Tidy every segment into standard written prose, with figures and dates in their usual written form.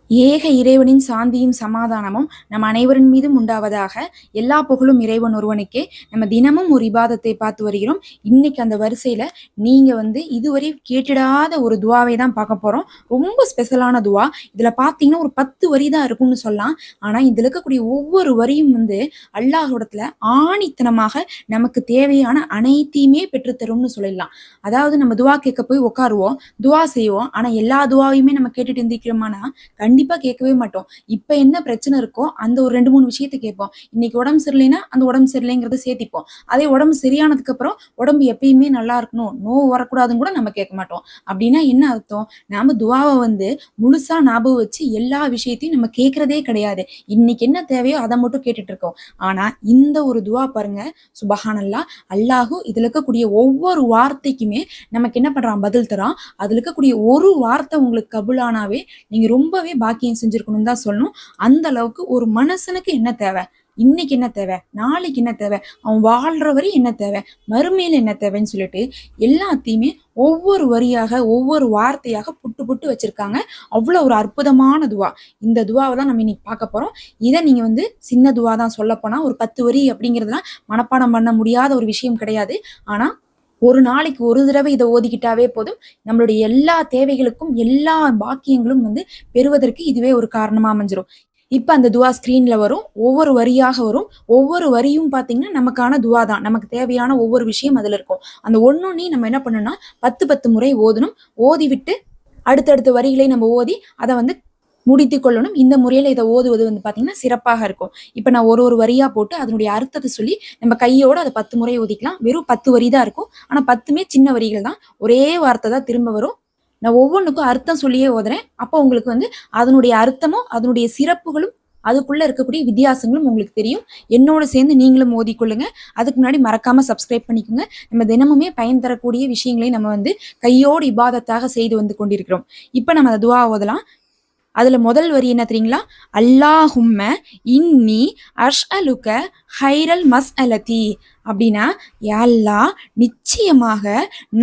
ஏக இறைவனின் சாந்தியும் சமாதானமும் நம் அனைவரின் மீதும் உண்டாவதாக. எல்லா புகழும் இறைவன் ஒருவனுக்கே. நம்ம தினமும் ஒரு இபாதத்தை பார்த்து வருகிறோம். இன்னைக்கு அந்த வரிசையில நீங்க இதுவரை கேட்டிடாத ஒரு துவாவை தான் பார்க்க போறோம். ரொம்ப ஸ்பெஷலான துவா. இதுல பார்த்தீங்கன்னா ஒரு 10 வரி தான் இருக்கும்னு சொல்லலாம். ஆனா இதுல இருக்கக்கூடிய ஒவ்வொரு வரியும் அல்லாஹ்விடத்துல ஆணித்தனமாக நமக்கு தேவையான அனைத்தையுமே பெற்றுத்தரும்னு சொல்லிடலாம். அதாவது நம்ம துவா கேட்க போய் உட்காருவோம், துவா செய்வோம். ஆனா எல்லா துவாவையுமே நம்ம கேட்டுட்டு இருந்திருக்கிறோமானா கண்டிப்பா கேட்கவே மாட்டோம். இப்ப என்ன பிரச்சனை இருக்கோ அந்த ஒரு 2, 3 விஷயத்த கேட்போம். இன்னைக்கு உடம்பு சரியில்லைன்னா அந்த உடம்பு சரியில்லைங்கிறத சேர்த்திப்போம். அதே உடம்பு சரியானதுக்கு அப்புறம் உடம்பு எப்பயுமே நல்லா இருக்கணும், நோவு வரக்கூடாதுன்னு கூட நம்ம கேட்க மாட்டோம். அப்படின்னா என்ன அர்த்தம்? நாம துவாவை முழுசா ஞாபகம் வச்சு எல்லா விஷயத்தையும் நம்ம கேட்கறதே கிடையாது. இன்னைக்கு என்ன தேவையோ அதை மட்டும் கேட்டுட்டு இருக்கோம். ஆனா இந்த ஒரு துவா பாருங்க, சுபஹானல்லாஹ். அல்லாஹு இதுல இருக்கக்கூடிய ஒவ்வொரு வார்த்தைக்குமே நமக்கு என்ன பண்றான்? பதில் தரான். அதுல இருக்கக்கூடிய ஒரு வார்த்தை உங்களுக்கு கபுலானாவே நீங்க ரொம்பவே பாக்கியம் செஞ்சிருக்கணும்னு தான் சொல்லணும். அந்த அளவுக்கு ஒரு மனுஷனுக்கு என்ன தேவை, இன்னைக்கு என்ன தேவை, நாளைக்கு என்ன தேவை, அவன் வாழ்ற வரை என்ன தேவை, மறுமையில என்ன தேவைன்னு சொல்லிட்டு எல்லாத்தையுமே ஒவ்வொரு வரியாக ஒவ்வொரு வார்த்தையாக புட்டு புட்டு வச்சிருக்காங்க. அவ்வளவு ஒரு அற்புதமான துவா. இந்த துவாவை தான் நம்ம இன்னைக்கு பார்க்க போறோம். இதை நீங்க சின்ன துவா தான். சொல்ல போனா ஒரு 10 வரி அப்படிங்கிறதுலாம் மனப்பாடம் பண்ண முடியாத ஒரு விஷயம் கிடையாது. ஆனா ஒரு நாளைக்கு ஒரு தடவை இதை ஓதிக்கிட்டாவே போதும். நம்மளுடைய எல்லா தேவைகளுக்கும் எல்லா பாக்கியங்களும் பெறுவதற்கு இதுவே ஒரு காரணமா அமைஞ்சிரும். இப்ப அந்த துவா ஸ்கிரீன்ல வரும், ஒவ்வொரு வரியாக வரும். ஒவ்வொரு வரியும் பாத்தீங்கன்னா நமக்கான துவா தான். நமக்கு தேவையான ஒவ்வொரு விஷயம் அதுல இருக்கும். அந்த ஒன்னொன்னையும் நம்ம என்ன பண்ணணும்னா 10 முறை ஓதணும். ஓதி விட்டு அடுத்தடுத்த வரிகளை நம்ம ஓதி அதை முடித்து கொள்ளணும். இந்த முறையில இதை ஓதுவது பாத்தீங்கன்னா சிறப்பாக இருக்கும். இப்ப நான் ஒரு ஒரு வரியா போட்டு அதனுடைய அர்த்தத்தை சொல்லி நம்ம கையோட அதை 10 முறை ஓதிக்கலாம். வெறும் 10 வரி தான் இருக்கும். ஆனா 10மே சின்ன வரிகள் தான். ஒரே வார்த்தை தான் திரும்ப வரும். நான் ஒவ்வொன்றுக்கும் அர்த்தம் சொல்லியே ஓதுறேன். அப்போ உங்களுக்கு அதனுடைய அர்த்தமும் அதனுடைய சிறப்புகளும் அதுக்குள்ள இருக்கக்கூடிய வித்தியாசங்களும் உங்களுக்கு தெரியும். என்னோட சேர்ந்து நீங்களும் ஓதிக்கொள்ளுங்க. அதுக்கு முன்னாடி மறக்காம சப்ஸ்கிரைப் பண்ணிக்கோங்க. நம்ம தினமுமே பயன் தரக்கூடிய விஷயங்களை நம்ம கையோடு இபாதத்தாக செய்து கொண்டிருக்கிறோம். இப்ப நம்ம அந்த துவா ஓதலாம். அதுல முதல் வரி என்ன தெரியுங்களா? அல்லாஹும்ம இன்னி அஷ்அலுக ஹைரல் மஸ்அலதி. அப்படின்னா, யா அல்லாஹ், நிச்சயமாக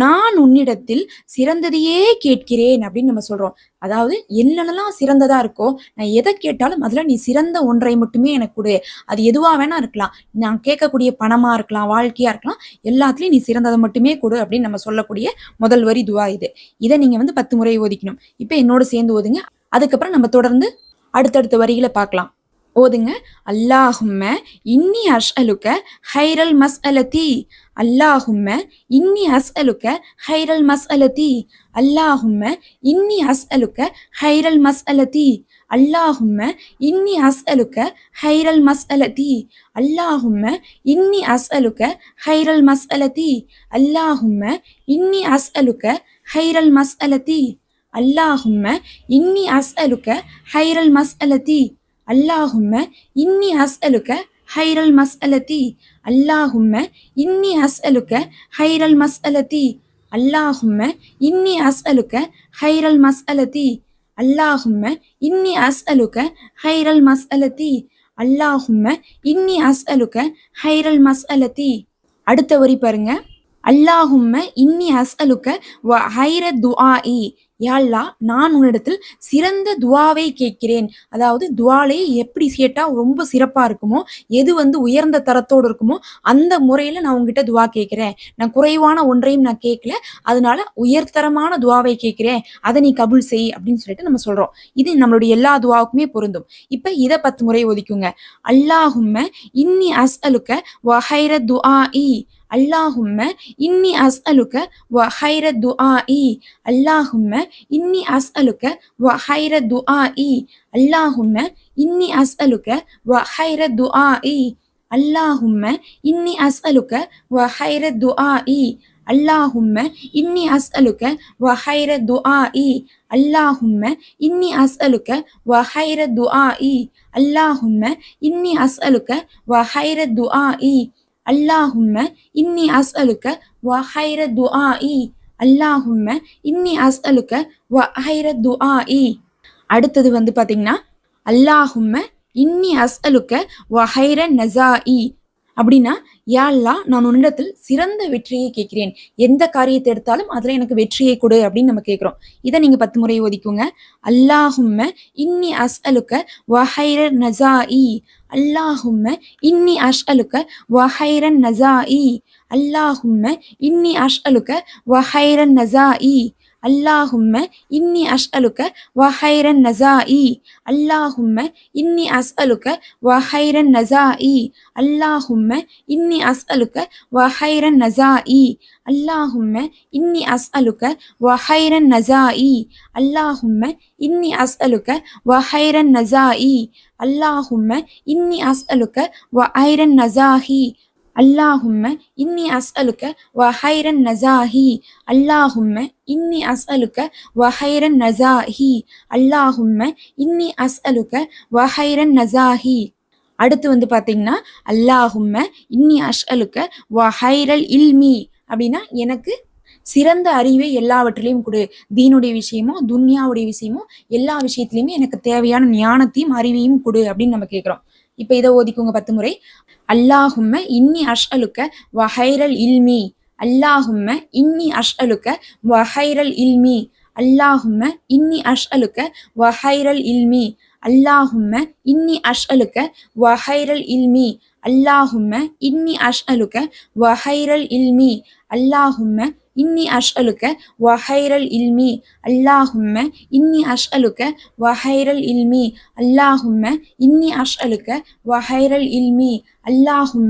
நான் உன்னிடத்தில் சிறந்ததையே கேட்கிறேன் அப்படின்னு நம்ம சொல்றோம். அதாவது என்னென்னலாம் சிறந்ததா இருக்கோ, நான் எதை கேட்டாலும் அதுல நீ சிறந்த ஒன்றை மட்டுமே எனக்கு கொடு. அது எதுவா வேணா இருக்கலாம். நான் கேட்கக்கூடிய பணமா இருக்கலாம், வாழ்க்கையா இருக்கலாம், எல்லாத்துலயும் நீ சிறந்ததை மட்டுமே கொடு அப்படின்னு நம்ம சொல்லக்கூடிய முதல் வரி துவா இது. இதை நீங்க 10 முறை ஓதிக்கணும். இப்ப என்னோட சேர்ந்து ஓதுங்க. அதுக்கப்புறம் நம்ம தொடர்ந்து அடுத்தடுத்த வரிகளை பார்க்கலாம். ஓதுங்க. அல்லாஹும்ம இன்னி அஸ்அலுக ஹைரல் மஸ்அலதி. அல்லாஹும்ம இன்னி அஸ்அலுக ஹைரல் மஸ்அலதி. அல்லாஹும்ம இன்னி அஸ்அலுக ஹைரல் மஸ்அலதி. அல்லாஹும்ம இன்னி அஸ்அலுக ஹைரல் மஸ்அலதி. அல்லாஹும்ம இன்னி அஸ்அலுக ஹைரல் மஸ்அலதி. அல்லாஹும்ம இன்னி அஸ்அலுக ஹைரல் மஸ்அலதி. அல்லாஹும்ம இன்னி அஸ்அலுக ஹைரல் மஸ்அலதி. அல்லாஹும்ம இன்னி அஸ்அலுக ஹைரல் மஸ்அலதி. அல்லாஹும்ம இன்னி அஸ்அலுக ஹைரல் மஸ்அலதி. அல்லாஹும்ம இன்னி அஸ்அலுக ஹைரல் மஸ்அலதி. அல்லாஹும்ம இன்னி அஸ்அலுக ஹைரல் மஸ்அலதி. அல்லாஹும்ம இன்னி அஸ்அலுக ஹைரல் மஸ்அலதி. அடுத்த வரி பாருங்க. அல்லாஹும்ம இன்னி அஸ்அலுக வ ஹைர துஆஇ. யா அல்லாஹ், நான் உன்னிடத்தில் சிறந்த துவாவை கேட்கிறேன். அதாவது துவாலே எப்படி கேட்டா ரொம்ப சிறப்பா இருக்குமோ, எது உயர்ந்த தரத்தோடு இருக்குமோ அந்த முறையில நான் உங்ககிட்ட துவா கேட்கிறேன். நான் குறைவான ஒன்றையும் நான் கேட்கல, அதனால உயர்தரமான துவாவை கேட்கிறேன். அதை நீ கபுல் செய் அப்படின்னு சொல்லிட்டு நம்ம சொல்றோம். இது நம்மளுடைய எல்லா துவாவுக்குமே பொருந்தும். இப்ப இதை 10 முறை ஒதுக்குங்க. அல்லாஹும்ம இன்னி அஸ்அலுக வ ஹைர துஆஇ. அல்லாஹும்ம இன்னி அஸ்அலுக வ ஹைர துஆஇ. அல்லாஹும்ம இன்னி அஸ்அலுக வ ஹைர துஆஇ. அல்லாஹும்ம இன்னி அஸ்அலுக வ ஹைர துஆஇ. அல்லாஹும்ம இன்னி அஸ்அலுக வ ஹைர துஆஇ. அல்லாஹும்ம இன்னி அஸ்அலுக வ ஹைர துஆஇ. அல்லாஹும்ம இன்னி அஸ்அலுக வ ஹைர துஆஇ. அல்லாஹும்ம இன்னி அஸ்அலுக வ ஹைர துஆஇ. அல்லாஹும்ம இன்னி அஸ்அலுக வ ஹைர துஆஇ. அல்லாஹும்ம இன்னி அஸ்அலுக வ ஹைர துஆஇ. அடுத்தது பாத்தீங்கன்னா, அல்லாஹும்ம இன்னி அஸ்அலுக வ ஹைர நஸாஇ. அப்படின்னா, யா அல்லாஹ் நான் உன்னிடத்தில் சிறந்த வெற்றியை கேட்கிறேன். எந்த காரியத்தை எடுத்தாலும் அதுல எனக்கு வெற்றியை கொடு அப்படின்னு நம்ம கேட்கிறோம். இதை நீங்க 10 முறை ஓதிக்கோங்க. அல்லாஹும்ம இன்னி அஸ்அலுக்க வஹைரன் நஸாஇ. அல்லாஹும்ம இன்னி அஸ்அலுக்க வஹைரன் நஸாஇ. அல்லாஹும்ம இன்னி அஸ்அலுக்க வஹைரன் நஸாஇ. அல்லாஹும்ம இன்னி அஸ்அலுக்க வஹைரன் நஸாஇ. அல்லாஹும்ம இன்னி அஸ்அலுக்க வஹைரன் நஸாஇ. அல்லாஹும்ம இன்னி அஸ்அலுக்க வஹைரன் நஸாஇ. அல்லாஹும்ம இன்னி அஸ்அலுக்க வஹைரன் நஸாஇ. அல்லாஹும்ம இன்னி அஸ்அலுக்க வஹைரன் நஸாஇ. அல்லாஹும்ம இன்னி அஸ்அலுக்க வஹைரன் நஸாஹி. அல்லாஹும்ம இன்னி அஸ்அலுக்க வஹைரன் நஸாஹி. அல்லாஹும்ம இன்னி அஸ்அலுக்க வஹைரன் நஸாஹி. அல்லாஹும்ம இன்னி அஸ்அலுக்க வஹைரன் நஸாஹி. அடுத்து வந்து பாத்தீங்கன்னா, அல்லாஹும்ம இன்னி அஸ்அலுக்க வஹைரல் இல்மி. அப்படின்னா, எனக்கு சிறந்த அறிவை எல்லாவற்றிலையும் கொடு. தீனுடைய விஷயமோ துன்யாவுடைய விஷயமோ எல்லா விஷயத்திலையுமே எனக்கு தேவையான ஞானத்தையும் அறிவையும் கொடு அப்படின்னு நம்ம கேட்கிறோம். இப்ப இதை ஓதிக்கோங்க 10 முறை. அல்லாஹும்ம இன்னி அஸ்அலுக்க வஹைரல் இல்மி. அல்லாஹும்ம இன்னி அஸ்அலுக்க வஹைரல் இல்மி. அல்லாஹும்ம இன்னி அஸ்அலுக்க வஹைரல் இல்மி. அல்லாஹும்ம இன்னி அஸ்அலுக்க வஹைரல் இல்மி. அல்லாஹும்ம இன்னி அஸ்அலுக்க வஹைரல் இல்மி. அல்லாஹும்ம இன்னி அஸ்அலுக்க வஹைரல் இல்மி. அல்லாஹும்ம இன்னி அஸ்அலுக்க வஹைரல் இல்மி. அல்லாஹும்ம இன்னி அஸ்அலுக்க வஹைரல் இல்மி. அல்லாஹும்ம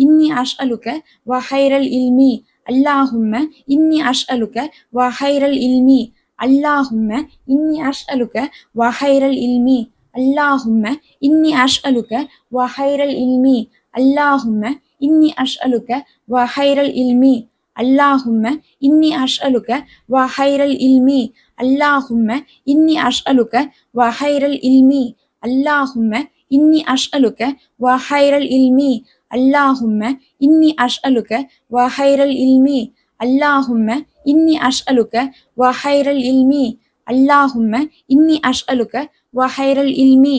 இன்னி அஸ்அலுக்க வஹைரல் இல்மி. அல்லாஹும்ம இன்னி அஸ்அலுக்க வஹைரல் இல்மி. அல்லாஹும்ம இன்னி அஸ்அலுக்க வஹைரல் இல்மி. அல்லாஹும்ம இன்னி அஸ்அலுக்க வஹைரல் இல்மி. அல்லாஹும்ம இன்னி அஸ்அலுக்க வஹைரல் இல்மி. அல்லாஹும்ம இன்னி அஸ்அலுக்க வஹைரல் இல்மி. அல்லாஹும்ம இன்னி அஸ்அலுக்க வஹைரல் இல்மி. அல்லாஹும்ம இன்னி அஸ்அலுக்க வஹைரல் இல்மி. அல்லாஹும்ம இன்னி அஸ்அலுக்க வஹைரல் இல்மி. அல்லாஹும்ம இன்னி அஸ்அலுக்க வஹைரல் இல்மி. அல்லாஹும்ம இன்னி அஸ்அலுக்க வஹைரல் இல்மி.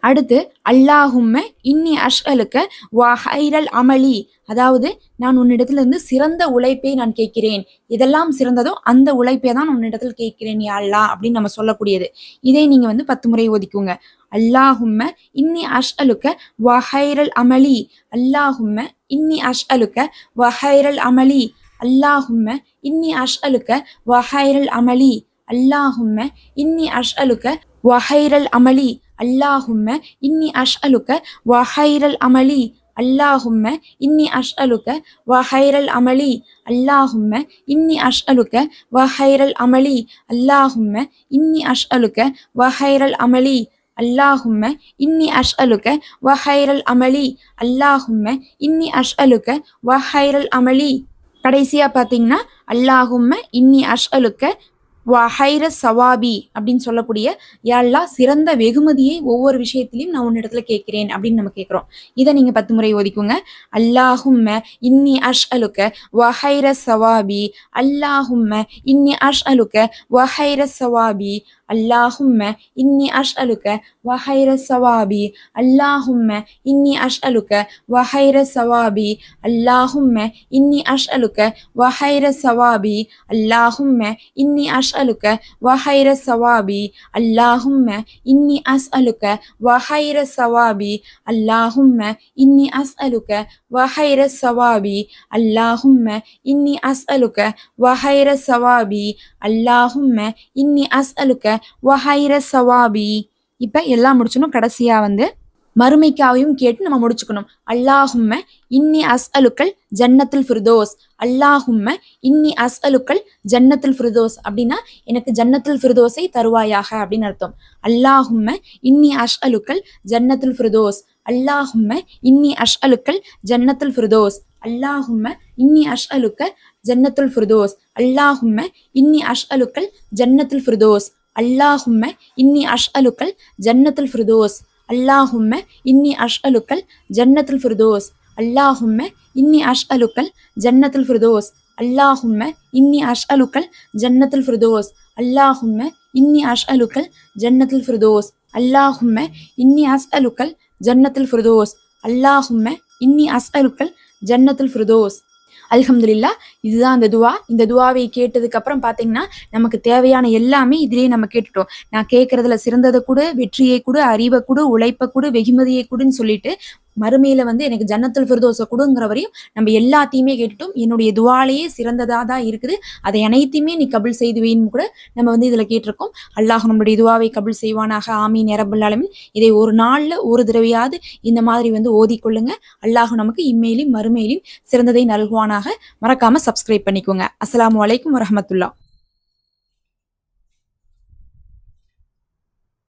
அடுத்து அல்லாஹும்ம இன்னி அஸ்அலுக்க வஹைரல் அமலி. அதாவது, நான் உன்னிடத்துல இருந்து சிறந்த உழைப்பை நான் கேட்கிறேன். இதெல்லாம் சிறந்ததோ அந்த உழைப்பை தான் உன்னிடத்தில் கேட்கிறேன் யா அல்லாஹ் அப்படின்னு நம்ம சொல்லக்கூடியது. இதை நீங்க வந்து 10 முறை ஒதுக்குங்க. அல்லாஹும்ம இன்னி அஸ்அலுக்க வஹைரல் அமலி. அல்லாஹும்ம இன்னி அஸ்அலுக்க வஹைரல் அமலி. அல்லாஹும்ம இன்னி அஸ்அலுக்க வஹைரல் அமலி. அல்லாஹும்ம இன்னி அஸ்அலுக்க வஹைரல் அமலி. அல்லாஹும்ம இன்னி அஸ்அலுக்க வஹைரல் அமலி. அல்லாஹும்ம இன்னி அஸ்அலுக்க வஹைரல் அமலி. அல்லாஹும்ம இன்னி அஸ்அலுக்க வஹைரல் அமலி. அல்லாஹும்ம இன்னி அஸ்அலுக்க வஹைரல் அமலி. அல்லாஹும்ம இன்னி அஸ்அலுக்க வஹைரல் அமலி. அல்லாஹும்ம இன்னி அஸ்அலுக்க வஹைரல் அமலி. கடைசியா பாத்தீங்கன்னா, அல்லாஹும்ம இன்னி அஸ்அலுக்க வஹைர சவாபி அப்படின்னு சொல்லக்கூடிய, யா அல்லாஹ் சிறந்த வெகுமதியை ஒவ்வொரு விஷயத்திலையும் நான் உன்னிடத்துல கேட்கிறேன் அப்படின்னு நம்ம கேட்கிறோம். இதை நீங்க 10 முறை ஓதிக்கோங்க. அல்லாஹும்ம இன்னி அஸ்அலுக்க வஹைர சவாபி. அல்லாஹும்ம இன்னி அஸ்அலுக்க வஹைர சவாபி. அல்லாஹும்ம இன்னி அஸ்அலுக்க வஹைர சவாபி. அல்லாஹும்ம இன்னி அஸ்அலுக்க வஹைர சவாபி. அல்லாஹும்ம இன்னி அஸ்அலுக்க வஹைர சவாபி. அல்லாஹும்ம இன்னி அஸ்அலுக்க வஹைர சவாபி. அல்லாஹும்ம இன்னி அஸ்அலுக்க வஹைர சவாபி. அல்லாஹும்ம இன்னி அஸ்அலுக்க வஹைர சவாபி. அல்லாஹும்ம இன்னி அஸ்அலுக்க வஹைர சவாபி. அல்லாஹும்ம இன்னி அஸ்அலுக்க வஹைர சவாபி. இப்ப எல்லாம் முடிச்சணும். கடைசியா வந்து மறுமைக்காவையும் கேட்டு நம்ம முடிச்சுக்கணும். அல்லாஹும்ம இன்னி அஸ்அலுக்கல் ஜன்னத்துல் ஃபிர்தோஸ். அல்லாஹும்ம இன்னி அஸ்அலுக்கல் ஜன்னத்துல் ஃபிர்தோஸ் அப்படின்னா, எனக்கு ஜன்னத்துல் ஃபிர்தோஸை தருவாயாக அப்படின்னு அர்த்தம். அல்லாஹும்ம இன்னி அஸ்அலுக்கல் ஜன்னத்துல் ஃபிர்தோஸ். அல்லாஹும்ம இன்னி அஸ்அலுக்கல் ஜன்னத்துல் ஃபிர்தோஸ். அல்லாஹும்ம இன்னி அஸ்அலுக்க ஜன்னத்துல் ஃபிர்தோஸ். அல்லாஹும்ம இன்னி அஸ்அலுக்கல் ஜன்னத்துல் ஃபிர்தோஸ். அல்லாஹும்ம இன்னி அஸ்அலுக்கல் ஜன்னத்துல் ஃபிர்தோஸ். அல்லாஹும்ம இன்னி அஸ்அலுக்கல் ஜன்னத்துல் ஃபிர்தோஸ். அல்லாஹும்ம இன்னி அஸ்அலுக்கல் ஜன்னத்துல் ஃபிர்தோஸ். அல்லாஹும்ம இன்னி அஸ்அலுக்கல் ஜன்னத்துல் ஃபிர்தோஸ். அல்லாஹும்ம இன்னி அஸ்அலுக்கல் ஜன்னத்துல் ஃபிர்தோஸ். அல்லாஹும்ம இன்னி அஸ்அலுக்கல் ஜன்னத்துல் ஃபிர்தோஸ். அல்லாஹும்ம இன்னி அஸ்அலுக்கல் ஜன்னத்துல் ஃபிர்தோஸ். அல்ஹம்துலில்லாஹ். இதுதான் அந்த துவா. இந்த துவாவை கேட்டதுக்கு அப்புறம் பாத்தீங்கன்னா நமக்கு தேவையான எல்லாமே இதுலயே நம்ம கேட்டுட்டோம். நான் கேட்கறதுல சிறந்ததை கூட, வெற்றியை கூட, அறிவை கூட, உழைப்பை கூட, வெகுமதியை கூடன்னு சொல்லிட்டு மறுமையில வந்து எனக்கு ஜன்னத்துல் ஃபிர்தோஸை கொடுங்கிற வரையும் நம்ம எல்லாத்தையுமே கேட்டுட்டோம். என்னுடைய துவாலேயே சிறந்ததா தான் இருக்குது. அதை அனைத்தையுமே நீ கபுல் செய்து வைன்னு கூட நம்ம வந்து இதுல கேட்டிருக்கோம். அல்லாஹ் நம்முடைய துவாவை கபுல் செய்வானாக. ஆமீன் யா ரப்பல் ஆலமீன். இதை ஒரு நாள்ல ஒரு தடவையாவது இந்த மாதிரி வந்து ஓதிக்கொள்ளுங்க. அல்லாஹ் நமக்கு இம்மையிலும் மறுமையிலும் சிறந்ததை நல்குவானாக. மறக்காம சப்ஸ்கிரைப் பண்ணிக்கோங்க. அஸ்ஸலாமு அலைக்கும் வரஹ்மத்துல்லாஹ்.